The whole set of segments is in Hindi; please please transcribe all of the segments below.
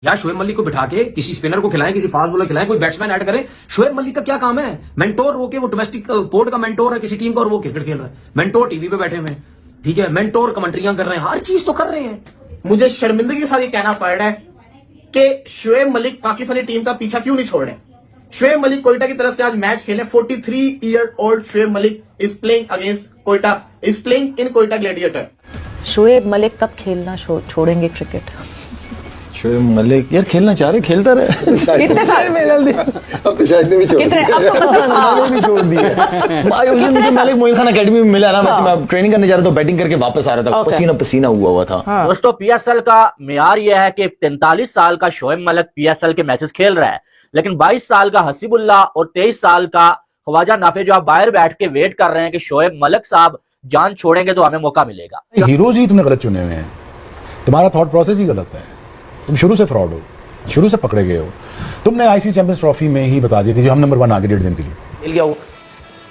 या शोएब मलिक को बिठा के किसी स्पिनर को खिलाएं, किसी फास्ट बॉलर खिलाएं, कोई बैट्समैन ऐड करें। शोएब मलिक का क्या काम है? मेंटोर रोके, वो डोमेस्टिक पोर्ट का मेंटोर है किसी टीम का और वो क्रिकेट खेल रहा है। मेंटोर टीवी पे बैठे हुए हैं, ठीक है, मेंटोर कमेंट्रियां कर रहे हैं, हर चीज तो कर रहे हैं। मुझे शर्मिंदगी के साथ ये कहना पड़ रहा है कि शोएब मलिक पाकिस्तानी टीम का पीछा क्यों नहीं छोड़ रहे। शोएब मलिक कोयटा की तरफ से आज मैच खेले। 43 year old Shoaib Malik is playing against Quetta, is playing in Quetta gladiator. Shoaib Malik कब खेलना छोड़ेंगे क्रिकेट? शोएब मलिक यार खेलना चाह रहे, खेलता रहे। इतने सारे मेडल अब तो शायद ने भी छोड़ इतने अब तो दिया, भी छोड़ दिया। उस दिन मुझे मलिक मोइन खान एकेडमी में मिला ना, मैं ट्रेनिंग करने जा रहा था, बैटिंग करके वापस आ रहा था, पसीना पसीना हुआ था। दोस्तों, पीएसएल का मियार यह है कि 43 साल का शोएब मलिक पीएसएल के मैचेस खेल रहा है, लेकिन 22 साल का हसीबुल्लाह और 23 साल का ख्वाजा नाफे जो आप बाहर बैठ के वेट कर रहे हैं कि शोएब मलिक साहब जान छोड़ेंगे तो हमें मौका मिलेगा। हीरोज ही तुमने गलत चुने हुए हैं, तुम्हारा थॉट प्रोसेस ही गलत है, तुम शुरू से फ्रॉड हो, शुरू से पकड़े गए हो। तुमने आईसीसी चैंपियंस ट्रॉफी में ही बता दिया कि जो हम नंबर 1 आगे 1.5 दिन के लिए मिल गया हो।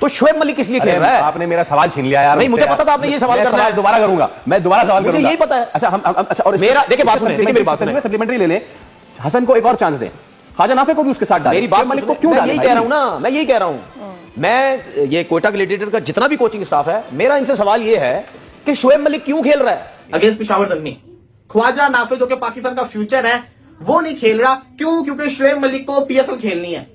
तो शोएब मलिक किस लिए खेल रहा है? आपने मेरा सवाल छीन लिया यार। नहीं, मुझे पता था आपने ये सवाल करना है। दोबारा करूंगा, मैं दोबारा सवाल करूंगा, मुझे यही पता है। अच्छा हम अच्छा, और मेरा देखिए बात सुनिए, देखिए मेरी बात सुनिए, सप्लीमेंट्री ले ले, हसन को एक और चांस दें, ख्वाजा नाफे को भी उसके साथ डालें। मेरी बात मलिक को क्यों मैं डालें? यही कह रहा हूं ना, मैं यही कह रहा हूं। मैं ये कोयटा ग्लैडिएटर का जितना भी कोचिंग स्टाफ है, मेरा इनसे सवाल ये है कि शोएब मलिक क्यों खेल रहा है अगेंस्ट पेशावर जख्मी। ख्वाजा नाफे जो कि पाकिस्तान का फ्यूचर है वो नहीं खेल रहा। क्यों? क्योंकि शोएब मलिक को पीएसएल खेलनी है।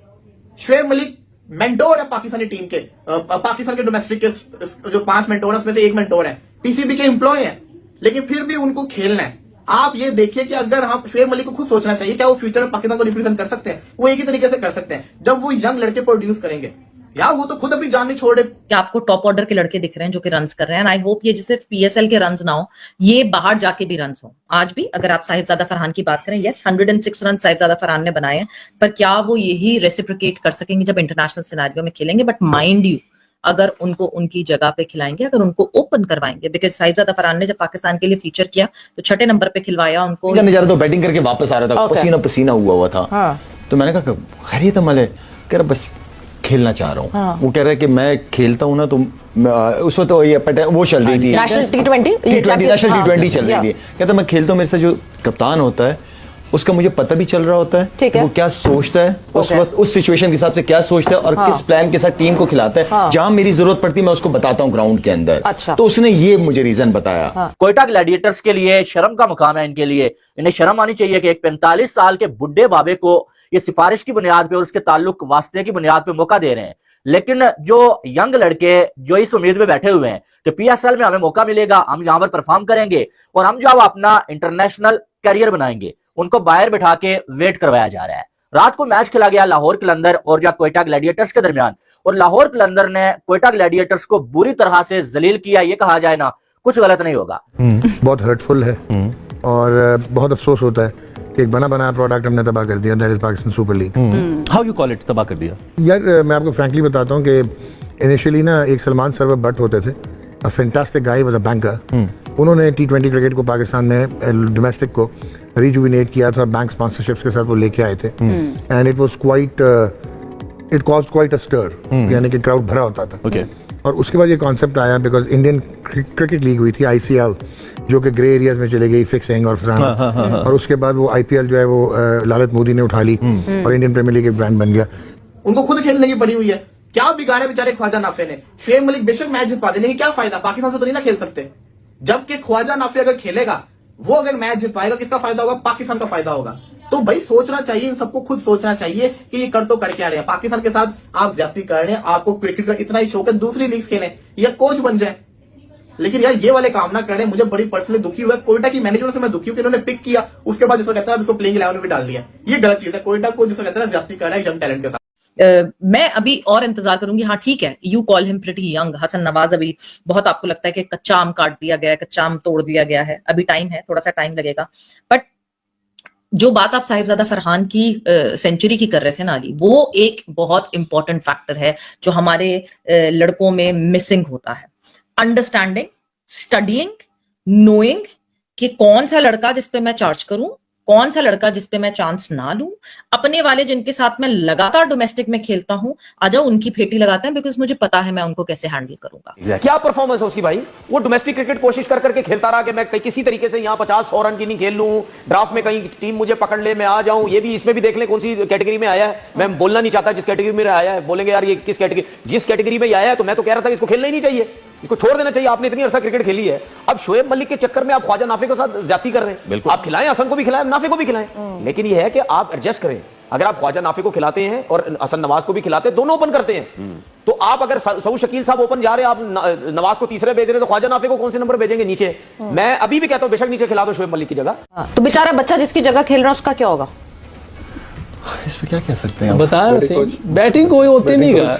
शोएब मलिक मेंटोर है पाकिस्तानी टीम के, पाकिस्तान के डोमेस्टिक के जो 5 मेंटोर है उसमें से एक मेंटोर है, पीसीबी के एम्प्लॉय है, लेकिन फिर भी उनको खेलना है। आप ये देखिए कि अगर हम शोएब मलिक को खुद सोचना चाहिए क्या वो फ्यूचर में पाकिस्तान को रिप्रेजेंट कर सकते हैं। वो एक ही तरीके से कर सकते हैं जब वो यंग लड़के प्रोड्यूस करेंगे। यार वो तो खुद अभी जान नहीं छोड़े। कि आपको टॉप ऑर्डर के लड़के दिख रहे हैं जो कि रन्स कर रहे हैं। आई होप ये सिर्फ पीएसएल के रन्स ना हो, ये बाहर जाके भी रन्स हो। आज भी अगर आप साहिबजादा फरहान की बात करें, यस 106 रन साहिबजादा फरहान ने बनाए हैं, पर क्या वो यही रेसिप्रोकेट कर सकेंगे जब इंटरनेशनल सिनेरियो में खेलेंगे? बट माइंड यू, अगर उनको उनकी जगह पे खिलाएंगे, अगर उनको ओपन करवाएंगे, बिकॉज साहिबजादा फरहान ने जब पाकिस्तान के लिए फीचर किया तो 6 नंबर पे खिलवाया उनको। जा रहा था, बैटिंग करके वापस आ रहा था, पसीना पसीना हुआ था। तो मैंने कहा खैरियत है मलिक? कह रहा बस खेलना चाह रहा हूँ। वो कह रहा है कि मैं खेलता हूँ ना, तो उस वक्त वो चल रही थी नेशनल T20 नेशनल T20 चल रही थी। कहता मैं खेलता हूँ, मेरे से जो कप्तान होता है उसका मुझे पता भी चल रहा होता है वो क्या सोचता है उस वक्त, उस सिचुएशन के हिसाब से क्या सोचता है और किस प्लान के साथ टीम को खिलाता है। जहां मेरी जरूरत पड़ती है मैं उसको बताता हूँ ग्राउंड के अंदर। अच्छा। तो उसने ये मुझे रीजन बताया। कोयटा ग्लैडिएटर्स के लिए शर्म का मुकाम है इनके लिए। इन्हें शर्म आनी चाहिए कि एक 45 साल के बुढ़े बाबे को ये सिफारिश की बुनियाद पे और उसके ताल्लुक वास्ते की बुनियाद पे मौका दे रहे हैं। लेकिन जो यंग लड़के जो इस उम्मीद में बैठे हुए हैं कि पीएसएल में हमें मौका मिलेगा, हम यहाँ पर परफॉर्म करेंगे और हम जो अपना इंटरनेशनल करियर बनाएंगे, उनको बाहर बिठा के वेट करवाया जा रहा है। रात को मैच खेला गया लाहौर कलंदर और जो कोयटा ग्लैडिएटर्स के दरमियान, और लाहौर कलंदर ने कोयटा ग्लैडिएटर्स को बुरी तरह से जलील किया। ये कहा जाए ना, कुछ गलत नहीं होगा। बहुत हर्टफुल है और बहुत अफसोस होता है कि एक बना बनाया प्रोडक्ट हमने तबाह कर दिया। That is Pakistan super league. How you call it तबाह कर दिया? यार मैं आपको फ्रैंकली बताता हूँ कि इनिशियली ना एक सलमान सरवर भट्ट होते थे, a fantastic guy, was a banker. उन्होंने T20 क्रिकेट को पाकिस्तान में डोमेस्टिक को रिजुविनेट किया था और बैंक स्पॉन्सरशिप्स के साथ वो लेके आए थे। And it was quite, it caused quite a stir, यानी कि क्राउड भरा होता था। Okay. और उसके बाद ये कॉन्सेप्ट आया बिकॉज इंडियन क्रिकेट लीग हुई थी ICL, जो कि ग्रे एरियाज में चले गई, फिक्सिंग और फसाना। और उसके बाद वो IPL जो है वो लालत मोदी ने उठा ली और इंडियन प्रीमियर लीग एक ब्रांड बन गया। उनको खुद खेलने की पड़ी हुई है। क्या बिगाड़े बेचारे ख्वाजा नाफे ने? शोएब मलिक बेशक मैच जितवा देने की क्या फायदा, पाकिस्तान से तो नहीं ना खेल सकते। जबकि ख्वाजा नाफे अगर खेलेगा, वो अगर मैच जितवाएगा, किसका फायदा होगा? पाकिस्तान का फायदा होगा। तो भाई सोचना चाहिए, इन सबको खुद सोचना चाहिए कि ये कर तो कर क्या रहे हैं। पाकिस्तान के साथ आप ज्यादती कर रहे हैं, आपको क्रिकेट का इतना ही शौक है, दूसरी लीग खेलें या कोच बन जाए, लेकिन यार ये वाले काम ना करें। मुझे बड़ी पर्सनली दुखी हुआ। कोयटा की मैनेजमेंट से मैं दुखी हूं कि इन्होंने पिक किया, उसके बाद जिसको कहता है उसको प्लेइंग 11 में भी डाल दिया। ये गलत चीज है। कोयटा को जिसको कहता है ज्यादती कर रहा है यंग टैलेंट के साथ। मैं अभी और इंतजार करूंगी। हाँ ठीक है, you call him pretty young. Hasan Nawaz अभी बहुत, आपको लगता है कि कच्चा आम काट दिया गया है, कच्चा आम तोड़ दिया गया है, अभी टाइम है, थोड़ा सा टाइम लगेगा। बट जो बात आप साहिबजादा फरहान की सेंचुरी की कर रहे थे ना अली, वो एक बहुत इंपॉर्टेंट फैक्टर है जो हमारे लड़कों में मिसिंग होता है। अंडरस्टैंडिंग, स्टडीइंग, नोइंग कि कौन सा लड़का जिस पे मैं चार्ज करूं, कौन सा लड़का जिसपे मैं चांस ना लूं, अपने वाले जिनके साथ मैं लगातार डोमेस्टिक में खेलता हूं, आ जाओ उनकी फेटी लगाते हैं, बिकॉज मुझे पता है मैं उनको कैसे हैंडल करूंगा। क्या परफॉर्मेंस है उसकी भाई? वो डोमेस्टिक क्रिकेट कोशिश कर करके खेलता रहा कि मैं किसी तरीके से यहां 50-100 रन की नहीं खेल लूं, ड्राफ्ट में कहीं टीम मुझे पकड़ ले, मैं आ जाऊं। ये भी इसमें भी देख लें कौन सी कैटेगरी में आया है। मैं बोलना नहीं चाहता जिस कैटेगरी में आया है, बोलेंगे यार ये किस कैटेगरी, जिस कैटेगरी में आया है। तो मैं तो कह रहा था इसको खेलना ही नहीं चाहिए, इसको छोड़ देना चाहिए। आपने इतनी अरसा क्रिकेट खेली है, अब शोएब मलिक के चक्कर में आप ख्वाजा नाफे के साथ ज्यादती कर रहे हैं। बिल्कुल, आप खिलाएं, हसन को भी खिलाएं, नाफे को भी खिलाएं, लेकिन यह है कि आप एडजस्ट करें। अगर आप ख्वाजा नाफे को खिलाते हैं और हसन नवाज को भी खिलाते हैं, दोनों ओपन करते हैं, तो आप अगर सऊद शकील साहब ओपन जा रहे हैं, आप नवाज को तीसरे भेज रहे हैं, तो ख्वाजा नाफे को कौन से नंबर भेजेंगे? नीचे। मैं अभी भी कहता हूं बेशक नीचे खिला दो शोएब मलिक की जगह। तो बेचारा बच्चा जिसकी जगह खेल रहा है उसका क्या होगा? इस पे क्या कह सकते हैं? बताया बैटिंग कोई होते नहीं गा,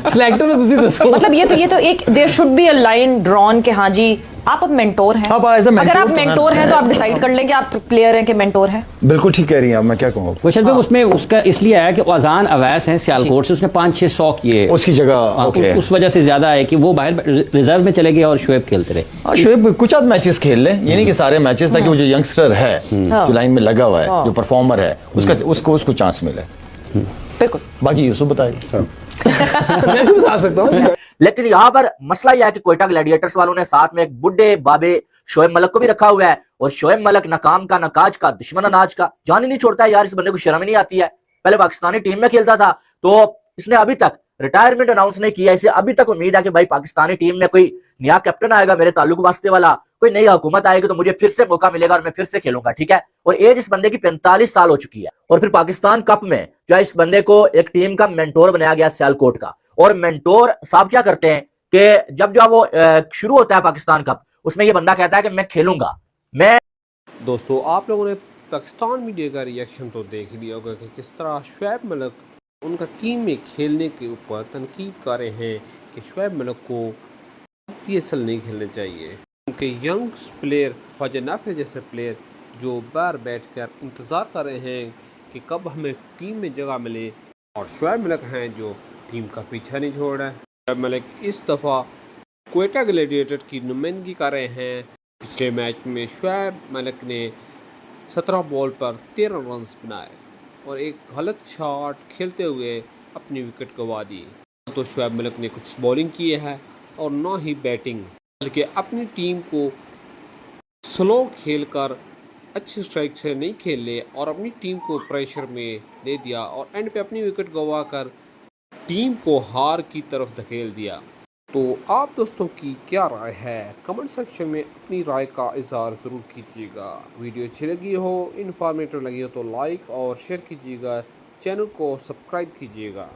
सिलेक्टर में तुसी दसो। मतलब ये तो एक there should be a line drawn कि हाँ जी आप अब मेंटोर हैं। अगर आप मेंटोर हैं तो आप डिसाइड कर लें कि आप प्लेयर हैं कि मेंटोर हैं। बिल्कुल ठीक कह रही हैं आप, मैं क्या कहूँगा। क्वेश्चन पे उसमें उसका इसलिए आया कि अजान अवैस हैं सियालकोट से, उसने 5-600 किए उसकी जगह, उस वजह से ज्यादा है कि वो बाहर रिजर्व में चले गए और शोएब खेलते रहे। शोएब कुछ आध मैचेस खेल ले, ये नहीं कि सारे मैचेस, ताकि वो जो यंगस्टर है जो लाइन में लगा हुआ है, जो परफॉर्मर है, उसको चांस मिले। बिल्कुल, बाकी यूसुफ बताइए। मैं भी बता सकता हूँ। लेकिन यहाँ पर मसला यह है कि कोयटा ग्लैडिएटर्स वालों ने साथ में एक बुड्ढे बाबे शोएब मलिक को भी रखा हुआ है, और शोएब मलिक न काम का, न काज का, दुश्मन अनाज का, जान ही नहीं छोड़ता है यार। इस बंदे को शर्म ही नहीं आती है। पहले पाकिस्तानी टीम में खेलता था, तो इसने अभी तक रिटायरमेंट अनाउंस नहीं किया। इसे अभी तक उम्मीद है कि भाई पाकिस्तानी टीम में कोई नया कैप्टन आएगा मेरे ताल्लुक वास्ते वाला, कोई नई हुकूमत आएगी तो मुझे फिर से मौका मिलेगा और मैं फिर से खेलूंगा, ठीक है। और एज इस बंदे की 45 साल हो चुकी है। और फिर पाकिस्तान कप में जो इस बंदे को एक टीम का मेंटोर बनाया गया सियालकोट का, और मेंटोर साहब क्या करते हैं कि जब वो शुरू होता है पाकिस्तान कप, उसमें ये बंदा कहता है कि मैं खेलूंगा। मैं दोस्तों आप लोगों ने पाकिस्तान मीडिया का रिएक्शन तो देख लिया होगा कि किस तरह शोएब मलिक उनका टीम में खेलने के ऊपर तनकीद कर रहे हैं कि शोएब मलिक को PSL नहीं खेलना चाहिए। उनके यंग प्लेयर ख्वाजा नाफे जैसे प्लेयर जो बाहर बैठकर इंतज़ार कर रहे हैं कि कब हमें टीम में जगह मिले, और शोएब मलिक हैं जो टीम का पीछा नहीं छोड़ रहा है। शोएब मलिक इस दफ़ा कोयटा ग्लैडिएटर की नुमाइंदगी कर रहे हैं। पिछले मैच में शोएब मलिक ने 17 बॉल पर 13 रन बनाए और एक गलत शॉट खेलते हुए अपनी विकेट गंवा दी। तो शोएब मलिक ने कुछ बॉलिंग की है और ना ही बैटिंग, बल्कि अपनी टीम को स्लो खेलकर अच्छे स्ट्राइक से नहीं खेले और अपनी टीम को प्रेशर में दे दिया, और एंड पे अपनी विकेट गंवा कर टीम को हार की तरफ धकेल दिया। तो आप दोस्तों की क्या राय है? कमेंट सेक्शन में अपनी राय का इज़हार ज़रूर कीजिएगा। वीडियो अच्छी लगी हो, इन्फॉर्मेटिव लगी हो तो लाइक और शेयर कीजिएगा, चैनल को सब्सक्राइब कीजिएगा।